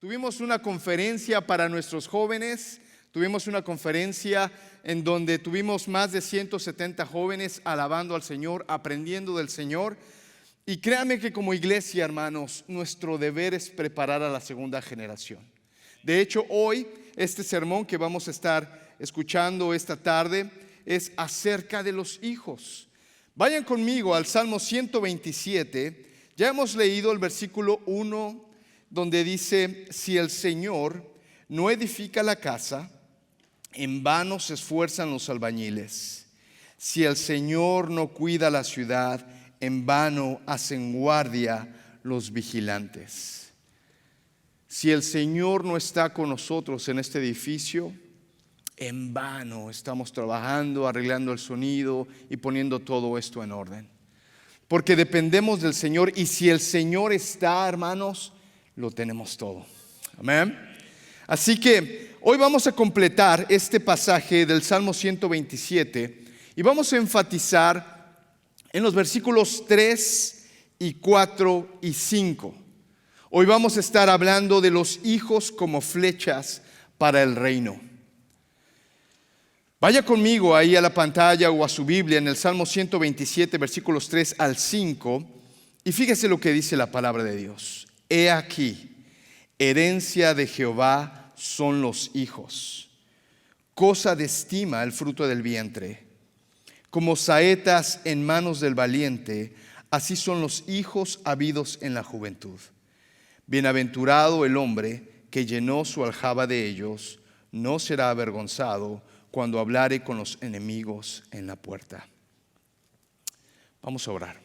Tuvimos una conferencia para nuestros jóvenes, tuvimos una conferencia en donde tuvimos más de 170 jóvenes alabando al Señor, aprendiendo del Señor. Y créanme que como iglesia, hermanos, nuestro deber es preparar a la segunda generación. De hecho, hoy este sermón que vamos a estar escuchando esta tarde es acerca de los hijos. Vayan conmigo al Salmo 127. Ya hemos leído el versículo 1 donde dice: si el Señor no edifica la casa, en vano se esfuerzan los albañiles. Si el Señor no cuida la ciudad, en vano hacen guardia los vigilantes. Si el Señor no está con nosotros en este edificio, en vano estamos trabajando, arreglando el sonido y poniendo todo esto en orden. Porque dependemos del Señor, y si el Señor está, hermanos, lo tenemos todo. Amén. Así que hoy vamos a completar este pasaje del Salmo 127 y vamos a enfatizar en los versículos 3 y 4 y 5. Hoy vamos a estar hablando de los hijos como flechas para el reino. Vaya conmigo ahí a la pantalla o a su Biblia en el Salmo 127, versículos 3 al 5, y fíjese lo que dice la palabra de Dios. He aquí, herencia de Jehová son los hijos, cosa de estima el fruto del vientre. Como saetas en manos del valiente, así son los hijos habidos en la juventud. Bienaventurado el hombre que llenó su aljaba de ellos, no será avergonzado cuando hablare con los enemigos en la puerta. Vamos a orar.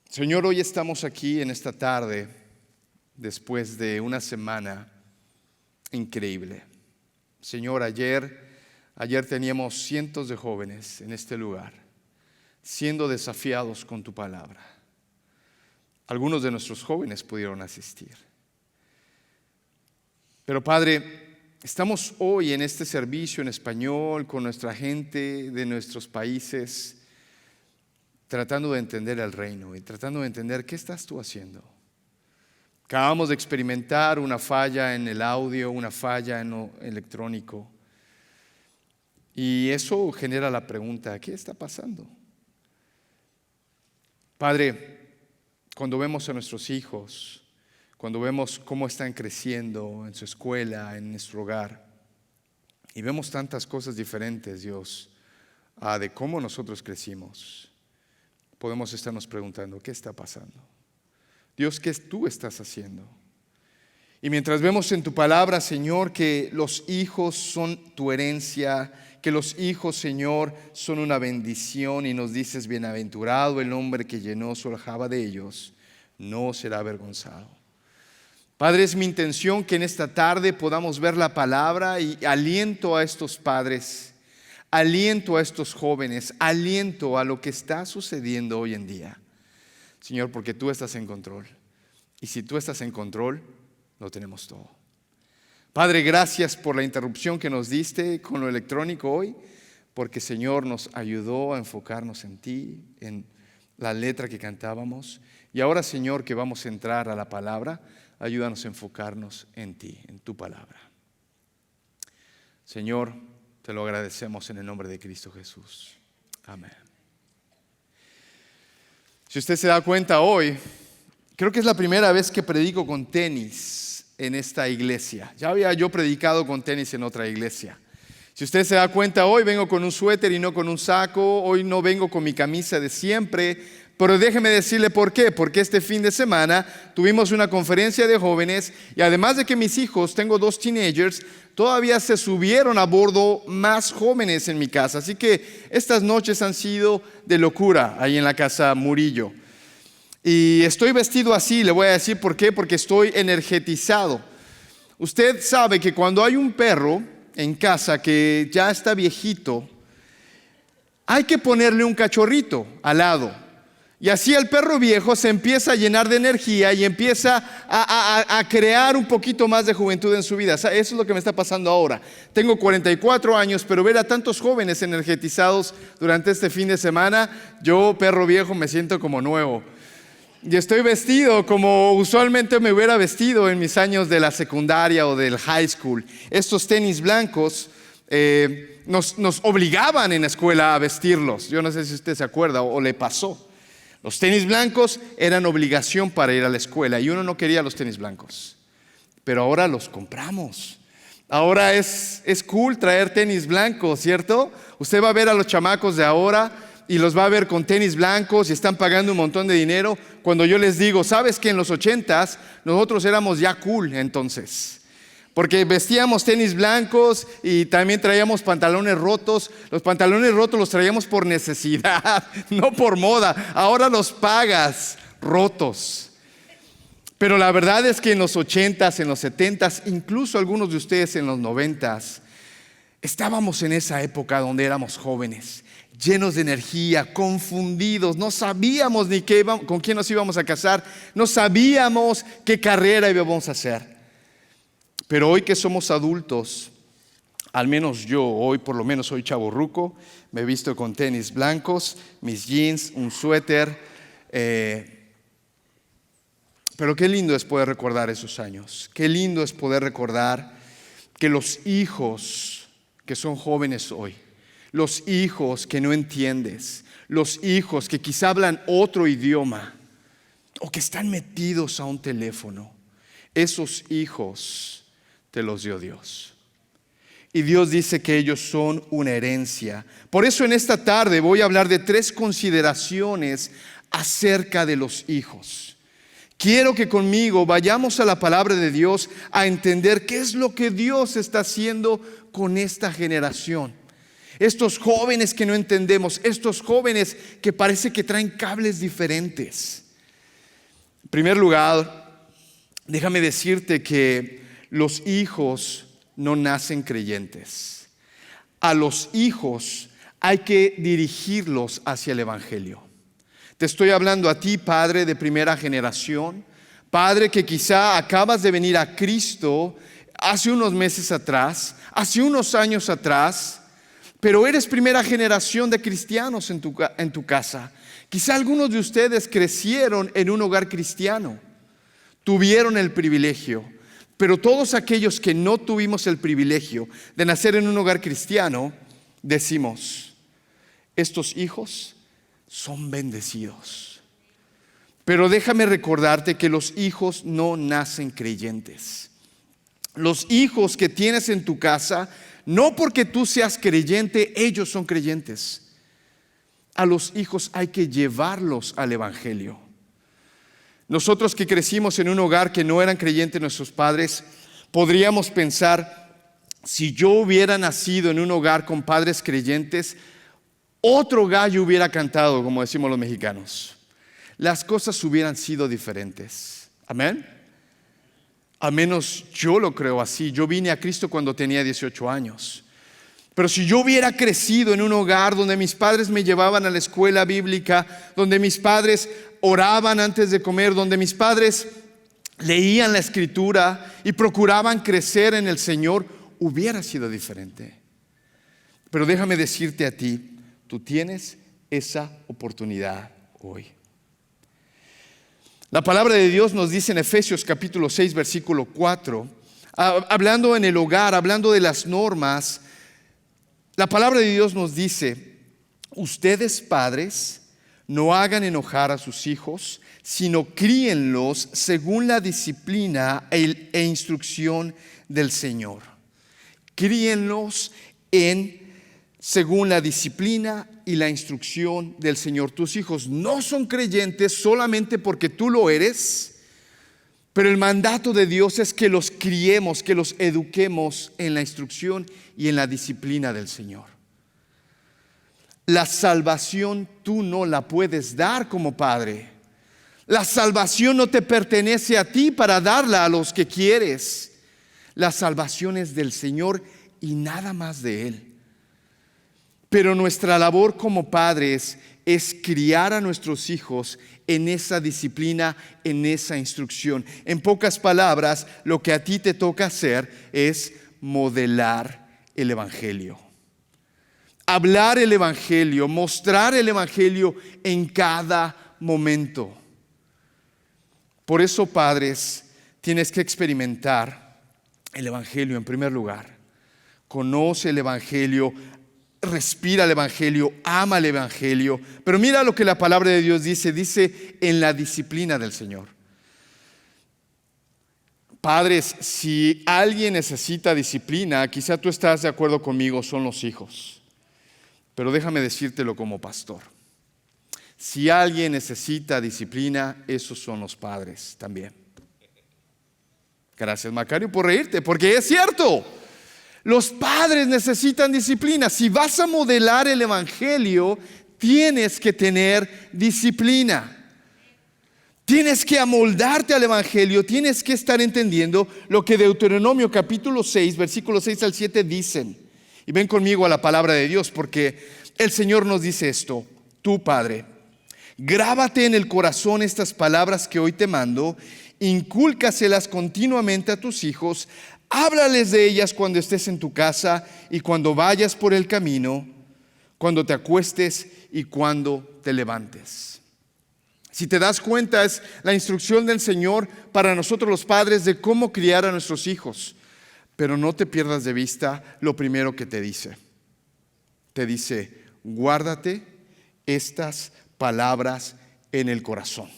Señor, hoy estamos aquí en esta tarde después de una semana increíble. Señor, ayer teníamos cientos de jóvenes en este lugar siendo desafiados con tu palabra. Algunos de nuestros jóvenes pudieron asistir. Pero Padre, estamos hoy en este servicio en español con nuestra gente de nuestros países, tratando de entender el reino y tratando de entender qué estás tú haciendo. Acabamos de experimentar una falla en el audio, una falla en lo electrónico. Y eso genera la pregunta: ¿qué está pasando? Padre, cuando vemos a nuestros hijos, cuando vemos cómo están creciendo en su escuela, en nuestro hogar, y vemos tantas cosas diferentes, Dios, de cómo nosotros crecimos, podemos estarnos preguntando: ¿qué está pasando? Dios, ¿qué tú estás haciendo? Y mientras vemos en tu palabra, Señor, que los hijos son tu herencia, que los hijos, Señor, son una bendición, y nos dices: bienaventurado el hombre que llenó su aljaba de ellos, no será avergonzado. Padre, es mi intención que en esta tarde podamos ver la palabra y aliento a estos padres, aliento a estos jóvenes, aliento a lo que está sucediendo hoy en día. Señor, porque tú estás en control. Y si tú estás en control, lo tenemos todo. Padre, gracias por la interrupción que nos diste con lo electrónico hoy, porque Señor nos ayudó a enfocarnos en ti, en la letra que cantábamos. Y ahora, Señor, que vamos a entrar a la palabra, ayúdanos a enfocarnos en ti, en tu palabra. Señor, te lo agradecemos en el nombre de Cristo Jesús. Amén. Si usted se da cuenta hoy, creo que es la primera vez que predico con tenis en esta iglesia. Ya había yo predicado con tenis en otra iglesia. Si usted se da cuenta, hoy vengo con un suéter y no con un saco. Hoy no vengo con mi camisa de siempre. Pero déjeme decirle por qué. Porque este fin de semana tuvimos una conferencia de jóvenes, y además de que mis hijos, tengo 2 teenagers, todavía se subieron a bordo más jóvenes en mi casa. Así que estas noches han sido de locura ahí en la casa Murillo. Y estoy vestido así, le voy a decir por qué: porque estoy energetizado. Usted sabe que cuando hay un perro en casa que ya está viejito, hay que ponerle un cachorrito al lado. Y así el perro viejo se empieza a llenar de energía y empieza a crear un poquito más de juventud en su vida. Eso es lo que me está pasando ahora. Tengo 44 años, pero ver a tantos jóvenes energetizados durante este fin de semana, yo, perro viejo, me siento como nuevo. Y estoy vestido como usualmente me hubiera vestido en mis años de la secundaria o del high school. Estos tenis blancos nos obligaban en la escuela a vestirlos. Yo no sé si usted se acuerda o le pasó. Los tenis blancos eran obligación para ir a la escuela y uno no quería los tenis blancos. Pero ahora los compramos. Ahora es cool traer tenis blancos, ¿cierto? Usted va a ver a los chamacos de ahora y los va a ver con tenis blancos y están pagando un montón de dinero. Cuando yo les digo, ¿sabes que en los 80s nosotros éramos ya cool entonces? Porque vestíamos tenis blancos y también traíamos pantalones rotos. Los pantalones rotos los traíamos por necesidad, no por moda. Ahora los pagas rotos. Pero la verdad es que en los 80s, en los 70s, incluso algunos de ustedes en los 90s, estábamos en esa época donde éramos jóvenes, llenos de energía, confundidos, no sabíamos ni con quién nos íbamos a casar, no sabíamos qué carrera íbamos a hacer. Pero hoy que somos adultos, al menos yo, hoy por lo menos soy chavorruco, me he visto con tenis blancos, mis jeans, un suéter, pero qué lindo es poder recordar esos años, qué lindo es poder recordar que los hijos que son jóvenes hoy, los hijos que no entiendes, los hijos que quizá hablan otro idioma o que están metidos a un teléfono, esos hijos te los dio Dios. Y Dios dice que ellos son una herencia. Por eso en esta tarde voy a hablar de 3 consideraciones acerca de los hijos. Quiero que conmigo vayamos a la palabra de Dios a entender qué es lo que Dios está haciendo con esta generación. Estos jóvenes que no entendemos, estos jóvenes que parece que traen cables diferentes. En primer lugar, déjame decirte que los hijos no nacen creyentes. A los hijos hay que dirigirlos hacia el evangelio. Te estoy hablando a ti, padre de primera generación, padre que quizá acabas de venir a Cristo hace unos meses atrás, hace unos años atrás, pero eres primera generación de cristianos en tu casa. Quizá algunos de ustedes crecieron en un hogar cristiano, tuvieron el privilegio, pero todos aquellos que no tuvimos el privilegio de nacer en un hogar cristiano, decimos, estos hijos son bendecidos. Pero déjame recordarte que los hijos no nacen creyentes. Los hijos que tienes en tu casa, no porque tú seas creyente, ellos son creyentes. A los hijos hay que llevarlos al evangelio. Nosotros que crecimos en un hogar que no eran creyentes nuestros padres, podríamos pensar, si yo hubiera nacido en un hogar con padres creyentes, otro gallo hubiera cantado, como decimos los mexicanos. Las cosas hubieran sido diferentes. Amén. Al menos yo lo creo así. Yo vine a Cristo cuando tenía 18 años. Pero si yo hubiera crecido en un hogar donde mis padres me llevaban a la escuela bíblica, donde mis padres oraban antes de comer, donde mis padres leían la escritura y procuraban crecer en el Señor, hubiera sido diferente. Pero déjame decirte a ti, tú tienes esa oportunidad hoy. La palabra de Dios nos dice en Efesios capítulo 6 versículo 4, hablando en el hogar, hablando de las normas, la palabra de Dios nos dice, ustedes padres no hagan enojar a sus hijos, sino críenlos según la disciplina e instrucción del Señor. Críenlos según la disciplina y la instrucción del Señor. Tus hijos no son creyentes solamente porque tú lo eres, pero el mandato de Dios es que los criemos, que los eduquemos en la instrucción y en la disciplina del Señor. La salvación tú no la puedes dar como padre. La salvación no te pertenece a ti para darla a los que quieres. La salvación es del Señor y nada más de Él. Pero nuestra labor como padres es criar a nuestros hijos en esa disciplina, en esa instrucción. En pocas palabras, lo que a ti te toca hacer es modelar el evangelio. Hablar el evangelio, mostrar el evangelio en cada momento. Por eso, padres, tienes que experimentar el Evangelio en primer lugar. Conoce el Evangelio, respira el Evangelio, ama el Evangelio. Pero mira lo que la palabra de Dios dice en la disciplina del Señor. Padres, si alguien necesita disciplina, quizá tú estás de acuerdo conmigo, son los hijos. Pero déjame decírtelo como pastor. Si alguien necesita disciplina, esos son los padres también. Gracias, Macario, por reírte, porque es cierto. Los padres necesitan disciplina. Si vas a modelar el Evangelio, tienes que tener disciplina. Tienes que amoldarte al Evangelio, tienes que estar entendiendo lo que Deuteronomio capítulo 6, versículos 6 al 7 dicen. Y ven conmigo a la palabra de Dios, porque el Señor nos dice esto: tú, padre, grábate en el corazón estas palabras que hoy te mando, incúlcaselas continuamente a tus hijos, háblales de ellas cuando estés en tu casa y cuando vayas por el camino, cuando te acuestes y cuando te levantes. Si te das cuenta, es la instrucción del Señor para nosotros los padres de cómo criar a nuestros hijos. Pero no te pierdas de vista lo primero que te dice. Te dice: guárdate estas palabras en el corazón.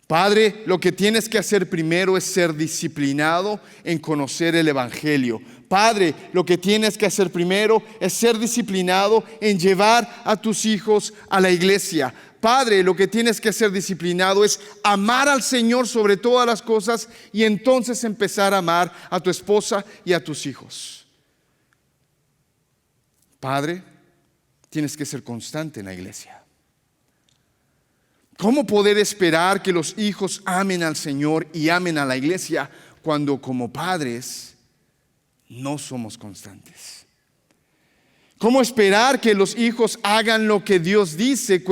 Padre, lo que tienes que hacer primero es ser disciplinado en conocer el Evangelio. Padre, lo que tienes que hacer primero es ser disciplinado en llevar a tus hijos a la iglesia. Padre, lo que tienes que ser disciplinado es amar al Señor sobre todas las cosas y entonces empezar a amar a tu esposa y a tus hijos. Padre, tienes que ser constante en la iglesia. ¿Cómo poder esperar que los hijos amen al Señor y amen a la iglesia cuando como padres no somos constantes? ¿Cómo esperar que los hijos hagan lo que Dios dice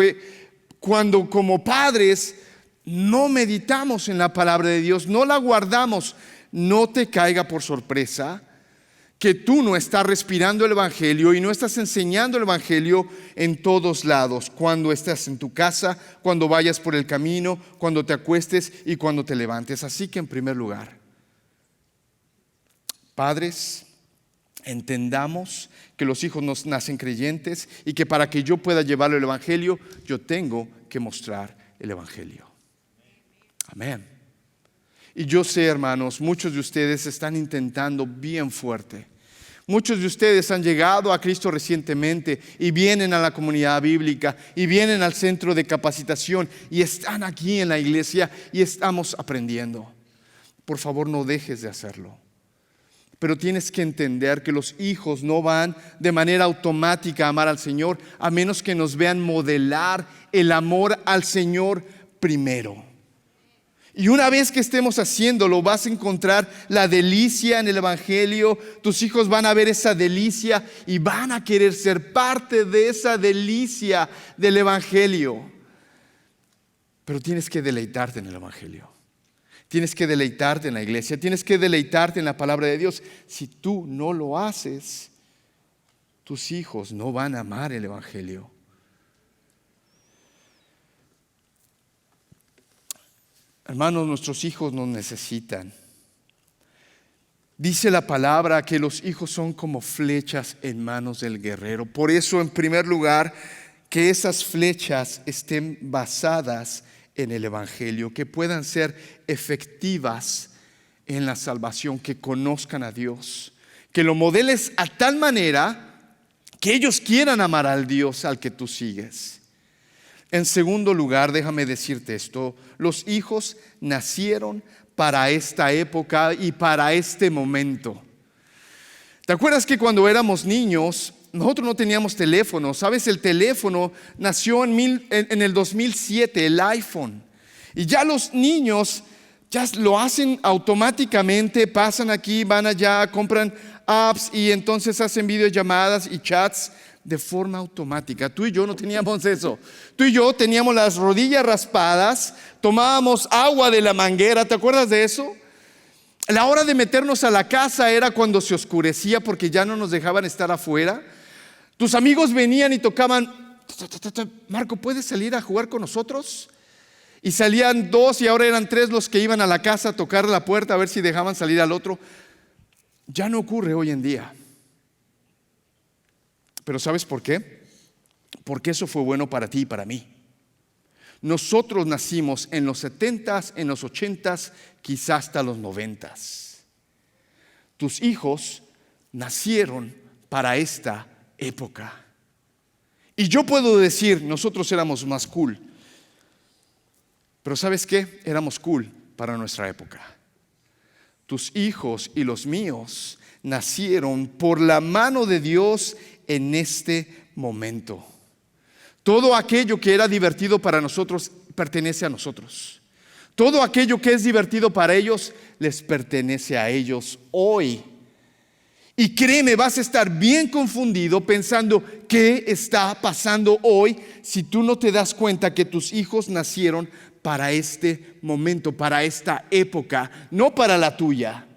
cuando como padres no meditamos en la palabra de Dios, no la guardamos? No te caiga por sorpresa que tú no estás respirando el Evangelio y no estás enseñando el Evangelio en todos lados, cuando estás en tu casa, cuando vayas por el camino, cuando te acuestes y cuando te levantes. Así que en primer lugar, padres, entendamos que los hijos nos nacen creyentes y que para que yo pueda llevarle el Evangelio, yo tengo que mostrar el Evangelio. Amén. Y yo sé, hermanos, muchos de ustedes están intentando bien fuerte. Muchos de ustedes han llegado a Cristo recientemente y vienen a la comunidad bíblica y vienen al centro de capacitación y están aquí en la iglesia y estamos aprendiendo. Por favor, no dejes de hacerlo. Pero tienes que entender que los hijos no van de manera automática a amar al Señor a menos que nos vean modelar el amor al Señor primero. Y una vez que estemos haciéndolo, vas a encontrar la delicia en el Evangelio. Tus hijos van a ver esa delicia y van a querer ser parte de esa delicia del Evangelio. Pero tienes que deleitarte en el Evangelio. Tienes que deleitarte en la iglesia. Tienes que deleitarte en la palabra de Dios. Si tú no lo haces, tus hijos no van a amar el Evangelio. Hermanos, nuestros hijos nos necesitan. Dice la palabra que los hijos son como flechas en manos del guerrero. Por eso, en primer lugar, que esas flechas estén basadas en el Evangelio, que puedan ser efectivas en la salvación, que conozcan a Dios, que lo modeles a tal manera que ellos quieran amar al Dios al que tú sigues. En segundo lugar, déjame decirte esto: los hijos nacieron para esta época y para este momento. ¿Te acuerdas que cuando éramos niños, nosotros no teníamos teléfono? ¿Sabes? El teléfono nació en el 2007, el iPhone. Y ya los niños ya lo hacen automáticamente, pasan aquí, van allá, compran apps y entonces hacen videollamadas y chats de forma automática. Tú y yo no teníamos eso. Tú y yo teníamos las rodillas raspadas, tomábamos agua de la manguera. ¿Te acuerdas de eso? La hora de meternos a la casa era cuando se oscurecía porque ya no nos dejaban estar afuera. Tus amigos venían y tocaban: Marco, ¿puedes salir a jugar con nosotros? Y salían 2 y ahora eran 3 los que iban a la casa a tocar la puerta a ver si dejaban salir al otro. Ya no ocurre hoy en día. Pero ¿sabes por qué? Porque eso fue bueno para ti y para mí. Nosotros nacimos en los 70s, en los 80s, quizás hasta los 90s. Tus hijos nacieron para esta época. Y yo puedo decir, nosotros éramos más cool. Pero ¿sabes qué? Éramos cool para nuestra época. Tus hijos y los míos nacieron por la mano de Dios en este momento. Todo aquello que era divertido para nosotros pertenece a nosotros. Todo aquello que es divertido para ellos les pertenece a ellos hoy. Y créeme, vas a estar bien confundido pensando qué está pasando hoy si tú no te das cuenta que tus hijos nacieron para este momento, para esta época, no para la tuya.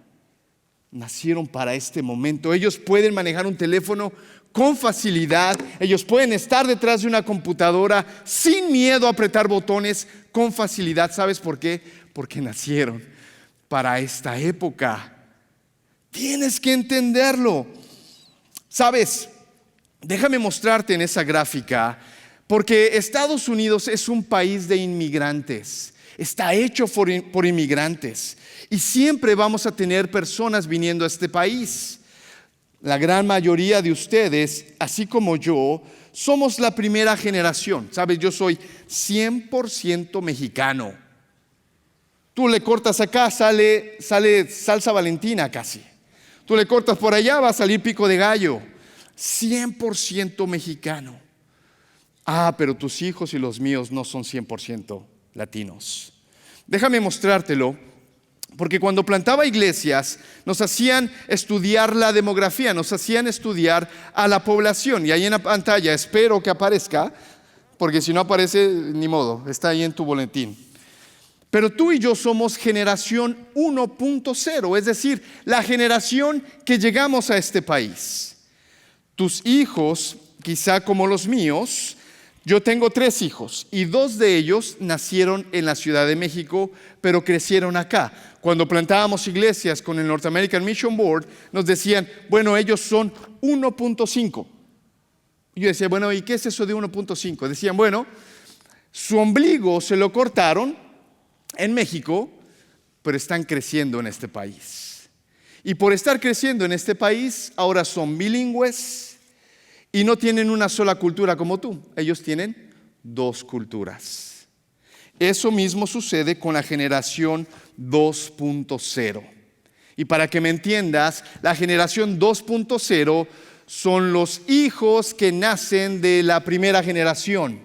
Nacieron para este momento. Ellos pueden manejar un teléfono con facilidad. Ellos pueden estar detrás de una computadora sin miedo a apretar botones con facilidad. ¿Sabes por qué? Porque nacieron para esta época. Tienes que entenderlo. ¿Sabes? Déjame mostrarte en esa gráfica, porque Estados Unidos es un país de inmigrantes. Está hecho por inmigrantes. Y siempre vamos a tener personas viniendo a este país. La gran mayoría de ustedes, así como yo, somos la primera generación. ¿Sabes? Yo soy 100% mexicano. Tú le cortas acá, sale salsa Valentina casi. Tú le cortas por allá, va a salir pico de gallo. 100% mexicano. Pero tus hijos y los míos no son 100% latinos. Déjame mostrártelo, porque cuando plantaba iglesias nos hacían estudiar la demografía, nos hacían estudiar a la población. Y ahí en la pantalla, espero que aparezca, porque si no aparece, ni modo, está ahí en tu boletín. Pero tú y yo somos generación 1.0, es decir, la generación que llegamos a este país. Tus hijos, quizá como los míos. Yo tengo 3 hijos y 2 de ellos nacieron en la Ciudad de México, pero crecieron acá. Cuando plantábamos iglesias con el North American Mission Board, nos decían, bueno, ellos son 1.5. Y yo decía, bueno, ¿y qué es eso de 1.5? Decían, bueno, su ombligo se lo cortaron en México, pero están creciendo en este país. Y por estar creciendo en este país, ahora son bilingües. Y no tienen una sola cultura como tú. Ellos tienen 2 culturas. Eso mismo sucede con la generación 2.0. Y para que me entiendas, la generación 2.0 son los hijos que nacen de la primera generación.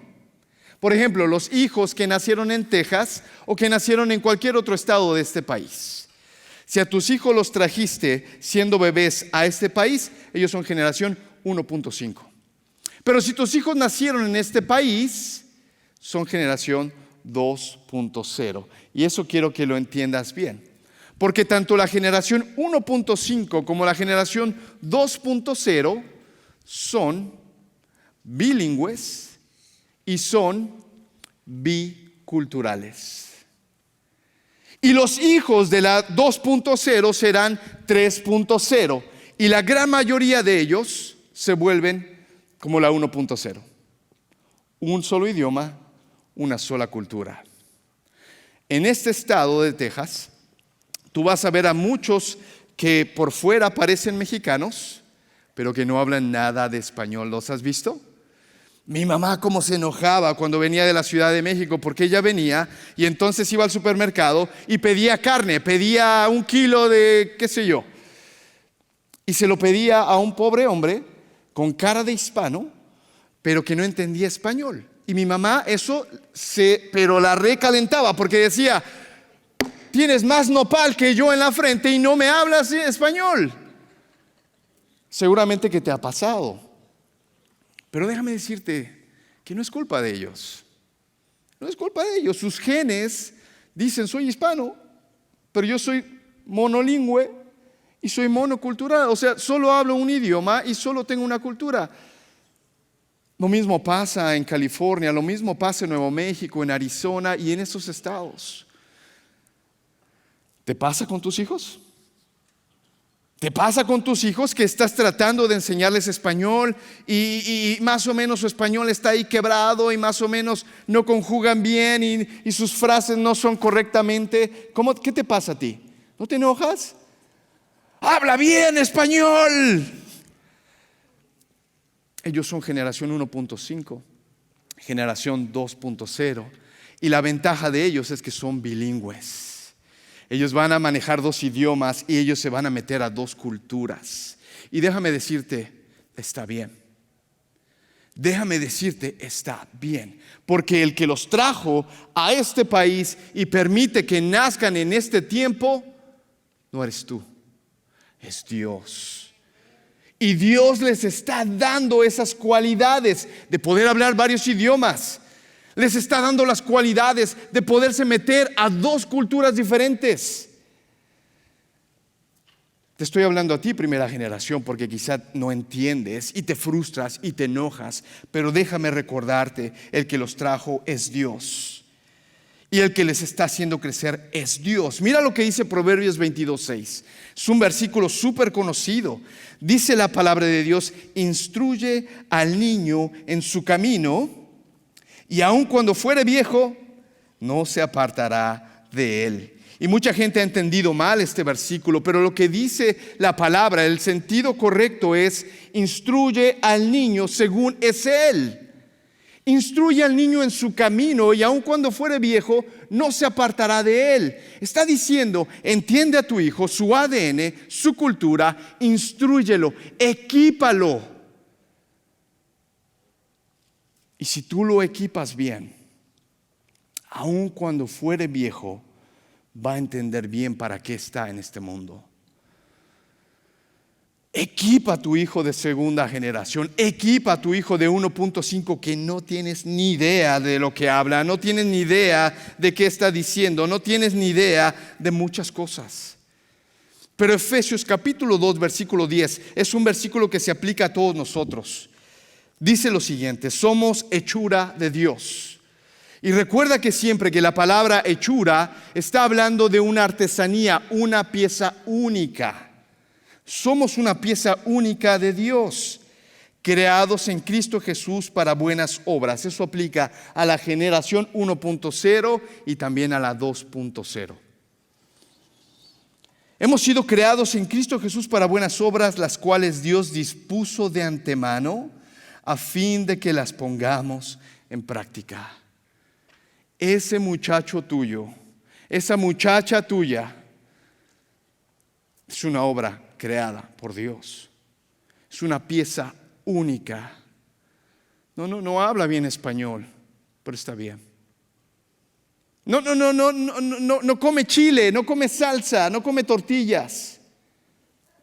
Por ejemplo, los hijos que nacieron en Texas o que nacieron en cualquier otro estado de este país. Si a tus hijos los trajiste siendo bebés a este país, ellos son generación 1.5. Pero si tus hijos nacieron en este país, son generación 2.0. Y eso quiero que lo entiendas bien. Porque tanto la generación 1.5 como la generación 2.0 son bilingües y son biculturales. Y los hijos de la 2.0 serán 3.0. Y la gran mayoría de ellos se vuelven como la 1.0. Un solo idioma, una sola cultura. En este estado de Texas, tú vas a ver a muchos que por fuera parecen mexicanos, pero que no hablan nada de español. ¿Los has visto? Mi mamá cómo se enojaba cuando venía de la Ciudad de México, porque ella venía y entonces iba al supermercado y pedía carne, pedía 1 kilo de qué sé yo. Y se lo pedía a un pobre hombre con cara de hispano, pero que no entendía español. Y mi mamá pero la recalentaba porque decía, tienes más nopal que yo en la frente y no me hablas español. Seguramente que te ha pasado. Pero déjame decirte que no es culpa de ellos. No es culpa de ellos. Sus genes dicen, soy hispano, pero yo soy monolingüe y soy monocultural. O sea, solo hablo un idioma y solo tengo una cultura. Lo mismo pasa en California, lo mismo pasa en Nuevo México, en Arizona y en esos estados. ¿Te pasa con tus hijos? ¿Te pasa con tus hijos que estás tratando de enseñarles español y más o menos su español está ahí quebrado y más o menos no conjugan bien y sus frases no son correctamente? ¿Qué te pasa a ti? ¿No te enojas? ¡Habla bien español! Ellos son generación 1.5, generación 2.0 y la ventaja de ellos es que son bilingües. Ellos van a manejar 2 idiomas y ellos se van a meter a 2 culturas. Y déjame decirte, está bien. Déjame decirte, está bien. Porque el que los trajo a este país y permite que nazcan en este tiempo, no eres tú, es Dios. Y Dios les está dando esas cualidades de poder hablar varios idiomas. Les está dando las cualidades de poderse meter a 2 culturas diferentes. Te estoy hablando a ti, primera generación, porque quizá no entiendes y te frustras y te enojas, pero déjame recordarte, el que los trajo es Dios. Y el que les está haciendo crecer es Dios. Mira lo que dice Proverbios 22:6. Es un versículo súper conocido. Dice la palabra de Dios: instruye al niño en su camino, y aun cuando fuere viejo, no se apartará de él. Y mucha gente ha entendido mal este versículo, pero lo que dice la palabra, el sentido correcto es: instruye al niño según es él. Instruye al niño en su camino, y aun cuando fuere viejo, no se apartará de él. Está diciendo, entiende a tu hijo, su ADN, su cultura, instrúyelo, equípalo. Y si tú lo equipas bien, aun cuando fuere viejo, va a entender bien para qué está en este mundo. Equipa a tu hijo de segunda generación, equipa a tu hijo de 1.5 que no tienes ni idea de lo que habla, no tienes ni idea de qué está diciendo, no tienes ni idea de muchas cosas. Pero Efesios capítulo 2 versículo 10 es un versículo que se aplica a todos nosotros. Dice lo siguiente: somos hechura de Dios. Y recuerda que siempre que la palabra hechura está hablando de una artesanía, una pieza única. Somos una pieza única de Dios, creados en Cristo Jesús para buenas obras. Eso aplica a la generación 1.0 y también a la 2.0. Hemos sido creados en Cristo Jesús para buenas obras, las cuales Dios dispuso de antemano a fin de que las pongamos en práctica. Ese muchacho tuyo, esa muchacha tuya, es una obra creada por Dios. Es una pieza única. No habla bien español, pero está bien. No come chile, no come salsa, no come tortillas,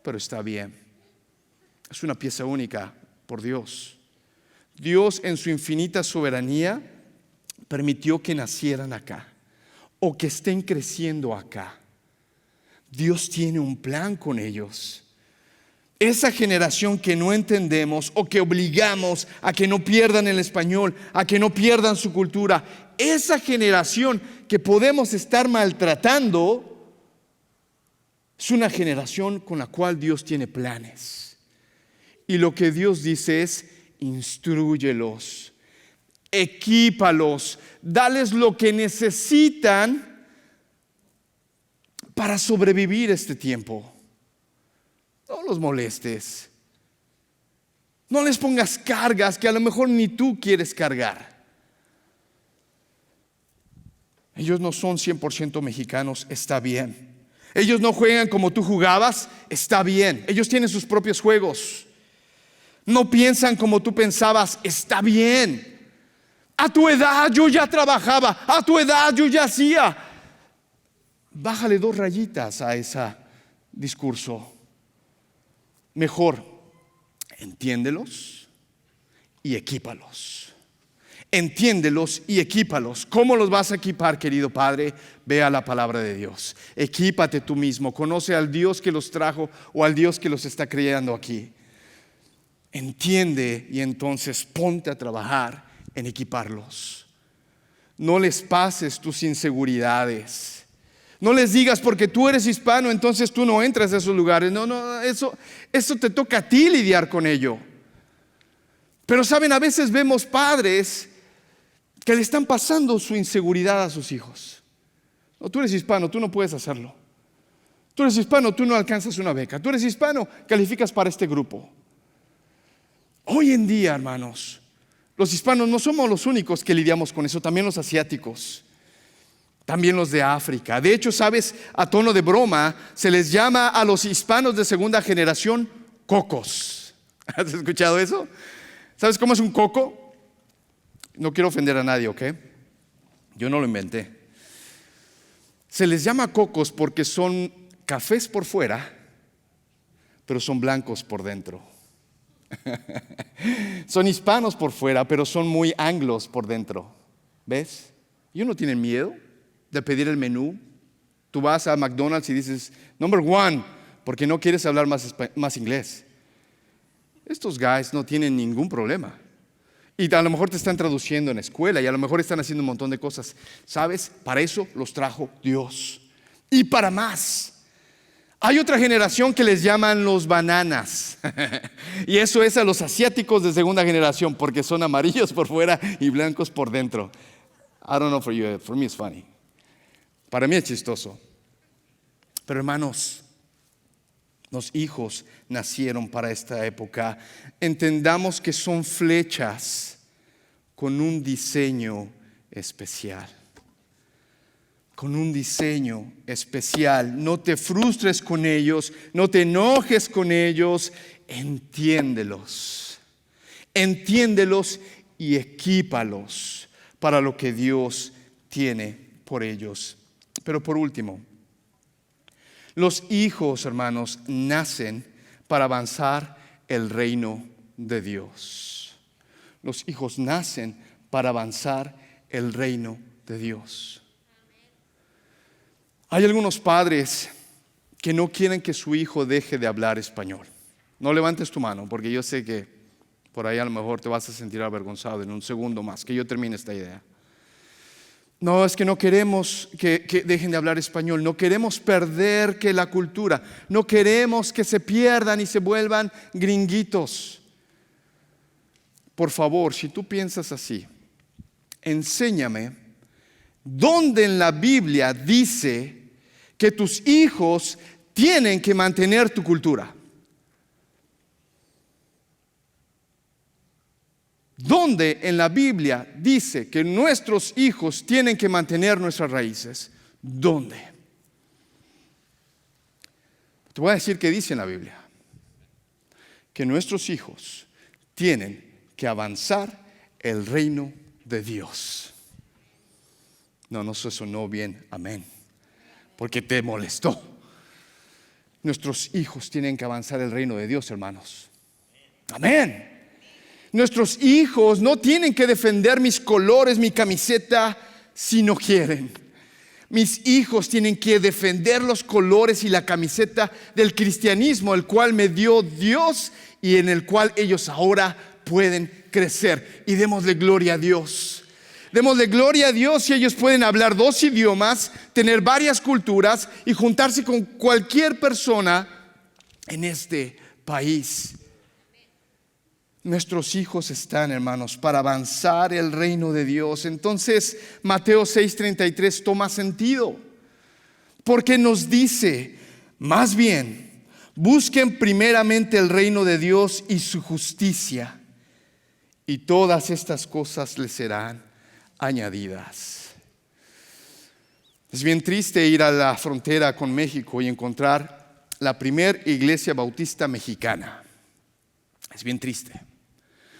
pero está bien. Es una pieza única por Dios. Dios, en su infinita soberanía, permitió que nacieran acá o que estén creciendo acá. Dios tiene un plan con ellos. Esa generación que no entendemos o que obligamos a que no pierdan el español, a que no pierdan su cultura, esa generación que podemos estar maltratando, es una generación con la cual Dios tiene planes. Y lo que Dios dice es: instrúyelos, equípalos, dales lo que necesitan para sobrevivir este tiempo. No los molestes. No les pongas cargas que a lo mejor ni tú quieres cargar. Ellos no son 100% mexicanos, está bien. Ellos no juegan como tú jugabas, está bien. Ellos tienen sus propios juegos. No piensan como tú pensabas, está bien. A tu edad yo ya trabajaba, a tu edad yo ya hacía. Bájale 2 rayitas a ese discurso. Mejor, entiéndelos y equípalos. Entiéndelos y equípalos. ¿Cómo los vas a equipar, querido padre? Ve a la palabra de Dios. Equípate tú mismo. Conoce al Dios que los trajo o al Dios que los está creando aquí. entiende y entonces ponte a trabajar en equiparlos. No les pases tus inseguridades. No les digas porque tú eres hispano, entonces tú no entras a esos lugares. No, eso te toca a ti lidiar con ello. Pero saben, a veces vemos padres que le están pasando su inseguridad a sus hijos. No, tú eres hispano, tú no puedes hacerlo. Tú eres hispano, tú no alcanzas una beca. Tú eres hispano, calificas para este grupo. Hoy en día, hermanos, los hispanos no somos los únicos que lidiamos con eso, también los asiáticos, también los de África. De hecho, sabes, a tono de broma, se les llama a los hispanos de segunda generación cocos. ¿Has escuchado eso? ¿Sabes cómo es un coco? No quiero ofender a nadie, ¿ok? Yo no lo inventé. Se les llama cocos porque son cafés por fuera, pero son blancos por dentro. Son hispanos por fuera, pero son muy anglos por dentro. ¿Ves? Ellos no tienen miedo de pedir el menú. Tú vas a McDonald's y dices number one, porque no quieres hablar más inglés. Estos guys no tienen ningún problema. Y a lo mejor te están traduciendo en la escuela y a lo mejor están haciendo un montón de cosas. ¿Sabes? Para eso los trajo Dios. Y para más. Hay otra generación que les llaman los bananas. Y eso es a los asiáticos de segunda generación, porque son amarillos por fuera y blancos por dentro. I don't know for you, for me it's funny. Para mí es chistoso. Pero hermanos, los hijos nacieron para esta época. Entendamos que son flechas con un diseño especial. Con un diseño especial. No te frustres con ellos, no te enojes con ellos, entiéndelos. Entiéndelos y equípalos para lo que Dios tiene por ellos. Pero por último, los hijos, hermanos, nacen para avanzar el reino de Dios. Los hijos nacen para avanzar el reino de Dios. Hay algunos padres que no quieren que su hijo deje de hablar español. No levantes tu mano, porque yo sé que por ahí a lo mejor te vas a sentir avergonzado en un segundo más, que yo termine esta idea. No, es que no queremos que dejen de hablar español, no queremos perder que la cultura, no queremos que se pierdan y se vuelvan gringuitos. Por favor, si tú piensas así, enséñame dónde en la Biblia dice que tus hijos tienen que mantener tu cultura. ¿Dónde en la Biblia dice que nuestros hijos tienen que mantener nuestras raíces? ¿Dónde? Te voy a decir qué dice en la Biblia. Que nuestros hijos tienen que avanzar el reino de Dios. No, eso sonó bien, amén. Porque te molestó. Nuestros hijos tienen que avanzar el reino de Dios, hermanos. Amén. Nuestros hijos no tienen que defender mis colores, mi camiseta, si no quieren. Mis hijos tienen que defender los colores y la camiseta del cristianismo, el cual me dio Dios y en el cual ellos ahora pueden crecer. Y démosle gloria a Dios. Démosle gloria a Dios si ellos pueden hablar 2 idiomas, tener varias culturas y juntarse con cualquier persona en este país. Nuestros hijos están, hermanos, para avanzar el reino de Dios. Entonces, Mateo 6:33 toma sentido, porque nos dice, más bien, busquen primeramente el reino de Dios y su justicia, y todas estas cosas les serán añadidas. Es bien triste ir a la frontera con México y encontrar la primer iglesia bautista mexicana. Es bien triste.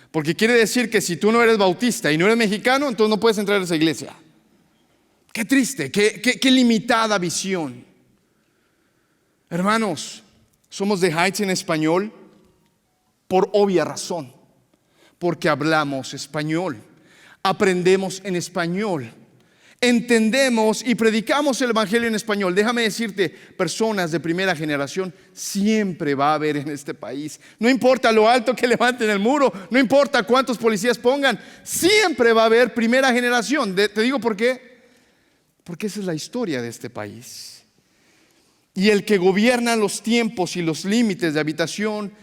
Porque quiere decir que si tú no eres bautista y no eres mexicano, entonces no puedes entrar a esa iglesia. Qué triste, qué limitada visión. Hermanos, somos de Heights en español por obvia razón. Porque hablamos español, aprendemos en español. entendemos y predicamos el evangelio en español. Déjame decirte, personas de primera generación siempre va a haber en este país. No importa lo alto que levanten el muro, no importa cuántos policías pongan, siempre va a haber primera generación. Te digo por qué. Porque esa es la historia de este país. Y el que gobierna los tiempos y los límites de habitación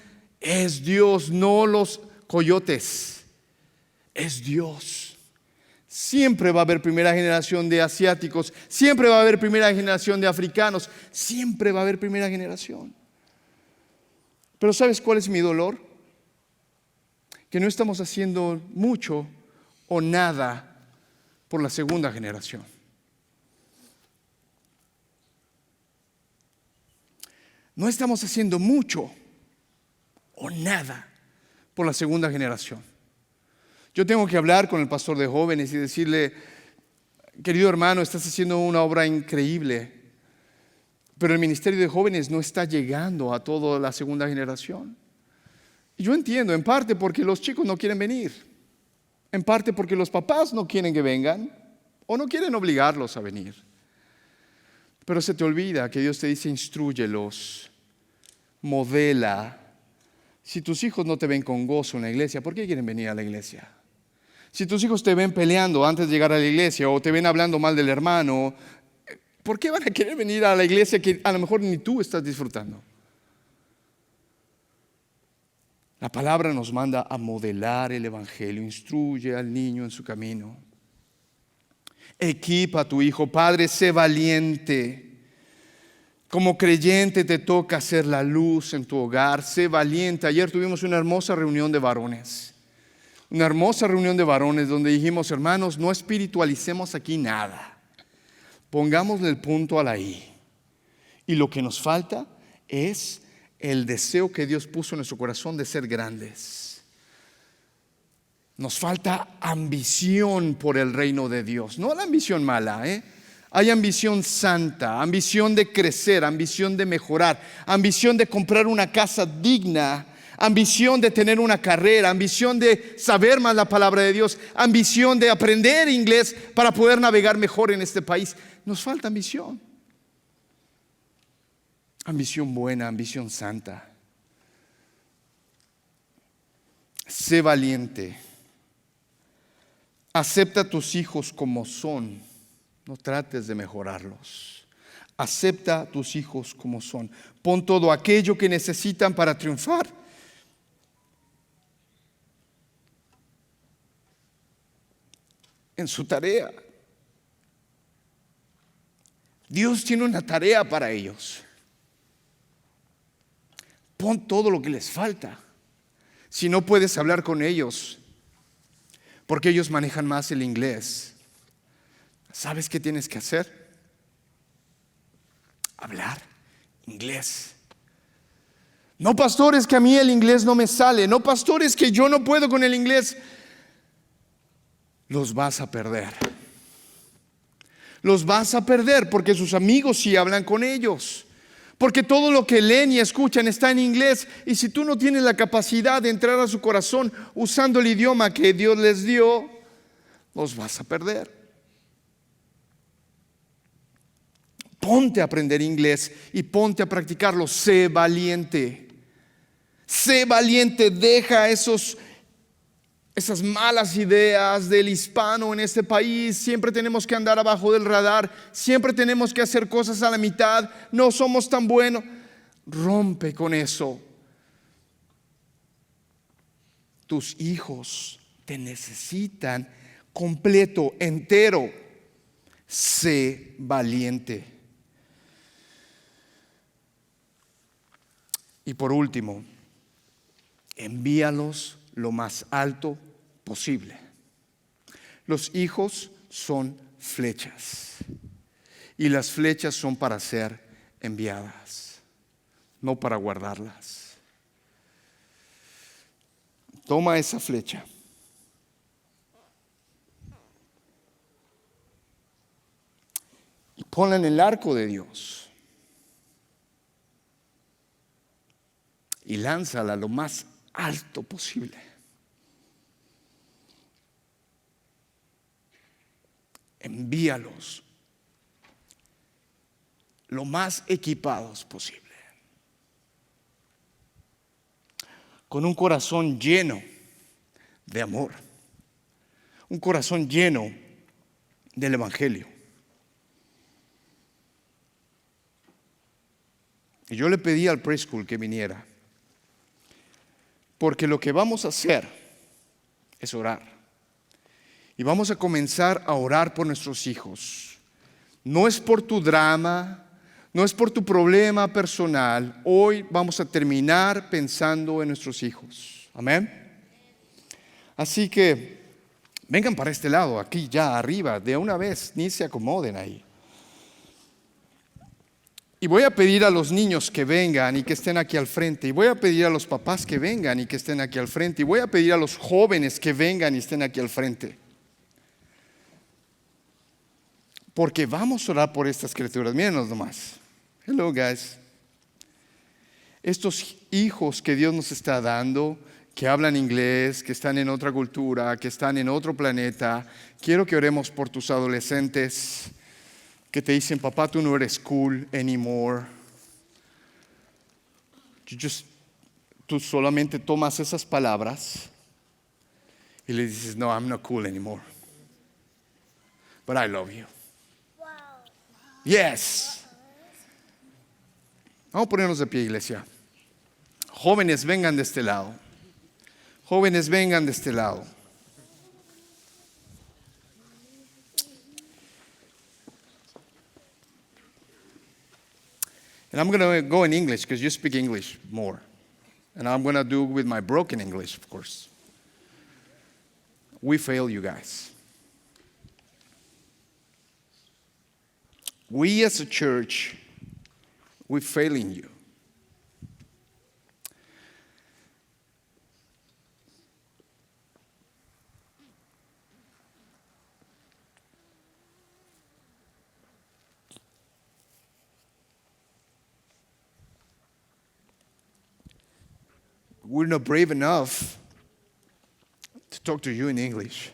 es Dios, no los coyotes. Es Dios. Siempre va a haber primera generación de asiáticos, siempre va a haber primera generación de africanos, siempre va a haber primera generación. Pero ¿sabes cuál es mi dolor? Que no estamos haciendo mucho o nada por la segunda generación. No estamos haciendo mucho o nada por la segunda generación. Yo tengo que hablar con el pastor de jóvenes y decirle: querido hermano, estás haciendo una obra increíble, pero el ministerio de jóvenes no está llegando a toda la segunda generación. Y yo entiendo, en parte porque los chicos no quieren venir, en parte porque los papás no quieren que vengan o no quieren obligarlos a venir. Pero se te olvida que Dios te dice: instrúyelos, modela. Si tus hijos no te ven con gozo en la iglesia, ¿por qué quieren venir a la iglesia? Si tus hijos te ven peleando antes de llegar a la iglesia o te ven hablando mal del hermano, ¿por qué van a querer venir a la iglesia que a lo mejor ni tú estás disfrutando? La palabra nos manda a modelar el evangelio. Instruye al niño en su camino. Equipa a tu hijo. Padre, sé valiente. Como creyente te toca ser la luz en tu hogar. Sé valiente. Ayer tuvimos una hermosa reunión de varones. Una hermosa reunión de varones donde dijimos: hermanos, no espiritualicemos aquí nada. Pongámosle el punto a la I. Y lo que nos falta es el deseo que Dios puso en nuestro corazón de ser grandes. Nos falta ambición por el reino de Dios. No la ambición mala, Hay ambición santa, ambición de crecer, ambición de mejorar, ambición de comprar una casa digna, ambición de tener una carrera, ambición de saber más la palabra de Dios, ambición de aprender inglés para poder navegar mejor en este país. Nos falta ambición. Ambición buena, ambición santa. Sé valiente. Acepta a tus hijos como son. No trates de mejorarlos. Acepta a tus hijos como son. Pon todo aquello que necesitan para triunfar en su tarea. Dios tiene una tarea para ellos. Pon todo lo que les falta. Si no puedes hablar con ellos, porque ellos manejan más el inglés, ¿sabes qué tienes que hacer? Hablar inglés. No, pastor, es que a mí el inglés no me sale. No, pastor, es que yo no puedo con el inglés. Los vas a perder. Los vas a perder porque sus amigos sí hablan con ellos. Porque todo lo que leen y escuchan está en inglés. Y si tú no tienes la capacidad de entrar a su corazón usando el idioma que Dios les dio, los vas a perder. Ponte a aprender inglés y ponte a practicarlo. Sé valiente. Sé valiente. Deja esas malas ideas del hispano en este país. Siempre tenemos que andar abajo del radar. Siempre tenemos que hacer cosas a la mitad. No somos tan buenos. Rompe con eso. Tus hijos te necesitan completo, entero. Sé valiente. Y por último, envíalos lo más alto posible. Los hijos son flechas y las flechas son para ser enviadas, no para guardarlas. Toma esa flecha y ponla en el arco de Dios y lánzala lo más alto posible. envíalos lo más equipados posible, con un corazón lleno de amor, un corazón lleno del Evangelio. Y yo le pedí al preschool que viniera, porque lo que vamos a hacer es orar. Y vamos a comenzar a orar por nuestros hijos. No es por tu drama, no es por tu problema personal. Hoy vamos a terminar pensando en nuestros hijos. Amén. Así que vengan para este lado, aquí ya arriba, de una vez, ni se acomoden ahí. Y voy a pedir a los niños que vengan y que estén aquí al frente. Y voy a pedir a los papás que vengan y que estén aquí al frente. Y voy a pedir a los jóvenes que vengan y estén aquí al frente. Porque vamos a orar por estas criaturas. Mírenos nomás. Hello, guys. Estos hijos que Dios nos está dando, que hablan inglés, que están en otra cultura, que están en otro planeta. Quiero que oremos por tus adolescentes que te dicen, papá, tú no eres cool anymore. Tú solamente tomas esas palabras y le dices, no, I'm not cool anymore. But I love you. Wow. Yes. Vamos a ponernos de pie, iglesia. Jóvenes, vengan de este lado. Jóvenes, vengan de este lado. And I'm going to go in English because you speak English more. And I'm going to do it with my broken English, of course. We fail you guys. We as a church, we're failing you. We're not brave enough to talk to you in English.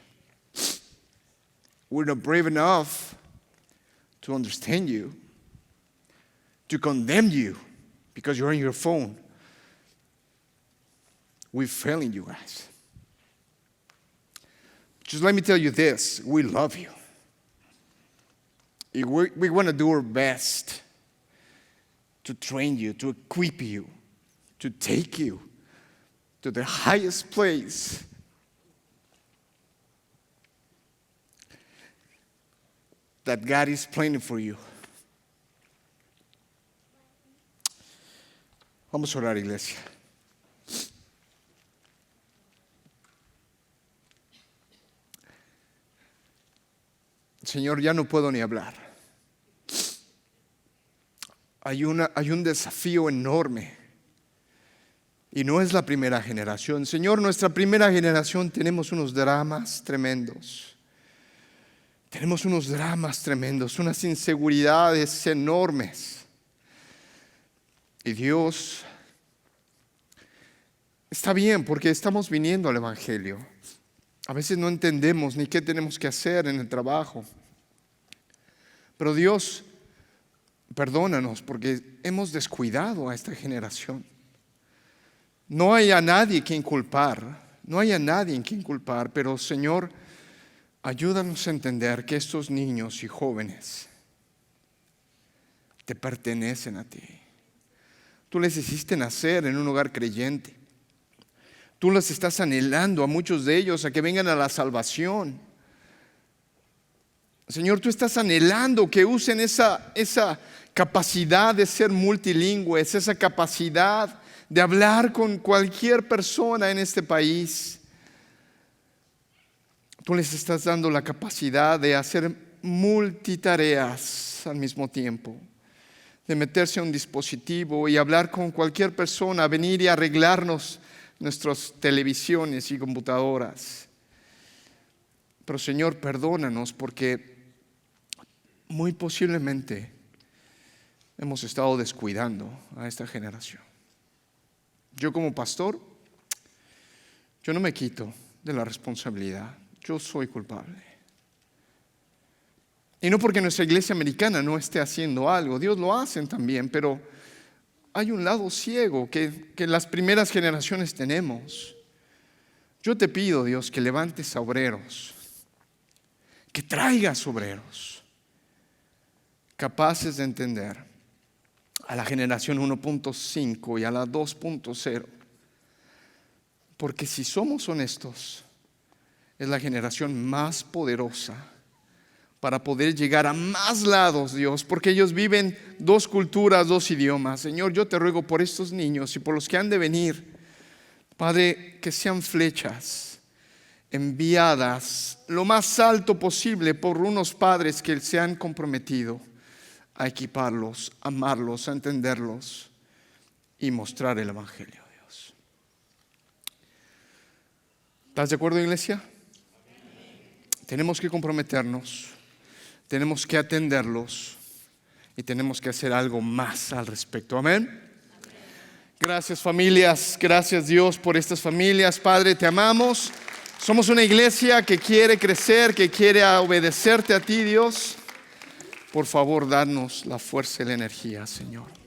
We're not brave enough to understand you, to condemn you because you're on your phone. We're failing you guys. Just let me tell you this, we love you. We want to do our best to train you, to equip you, to take you to the highest place that God is planning for you. Vamos a orar, iglesia. Señor, ya no puedo ni hablar. Hay un desafío enorme. Y no es la primera generación. Señor, nuestra primera generación tenemos unos dramas tremendos. Tenemos unos dramas tremendos, unas inseguridades enormes. Y Dios, está bien porque estamos viniendo al Evangelio. A veces no entendemos ni qué tenemos que hacer en el trabajo. Pero Dios, perdónanos porque hemos descuidado a esta generación. No hay a nadie quien culpar, no hay a nadie en quien culpar, pero Señor, ayúdanos a entender que estos niños y jóvenes te pertenecen a ti. Tú les hiciste nacer en un hogar creyente. Tú les estás anhelando a muchos de ellos a que vengan a la salvación. Señor, tú estás anhelando que usen esa capacidad de ser multilingües, esa capacidad de hablar con cualquier persona en este país. Tú les estás dando la capacidad de hacer multitareas al mismo tiempo, de meterse a un dispositivo y hablar con cualquier persona, venir y arreglarnos nuestras televisiones y computadoras. Pero Señor, perdónanos porque muy posiblemente hemos estado descuidando a esta generación. Yo como pastor, yo no me quito de la responsabilidad. Yo soy culpable. Y no porque nuestra iglesia americana no esté haciendo algo, Dios lo hacen también, pero hay un lado ciego que las primeras generaciones tenemos. Yo te pido, Dios, que levantes a obreros, que traigas obreros capaces de entender a la generación 1.5 y a la 2.0. Porque si somos honestos, es la generación más poderosa para poder llegar a más lados, Dios, porque ellos viven 2 culturas, 2 idiomas. Señor, yo te ruego por estos niños y por los que han de venir, Padre, que sean flechas enviadas lo más alto posible por unos padres que se han comprometido a equiparlos, a amarlos, a entenderlos y mostrar el Evangelio, Dios. ¿Estás de acuerdo, iglesia? Tenemos que comprometernos, tenemos que atenderlos y tenemos que hacer algo más al respecto. Amén. Gracias, familias, gracias, Dios, por estas familias. Padre, te amamos. Somos una iglesia que quiere crecer, que quiere obedecerte a ti, Dios. Por favor, danos la fuerza y la energía, Señor.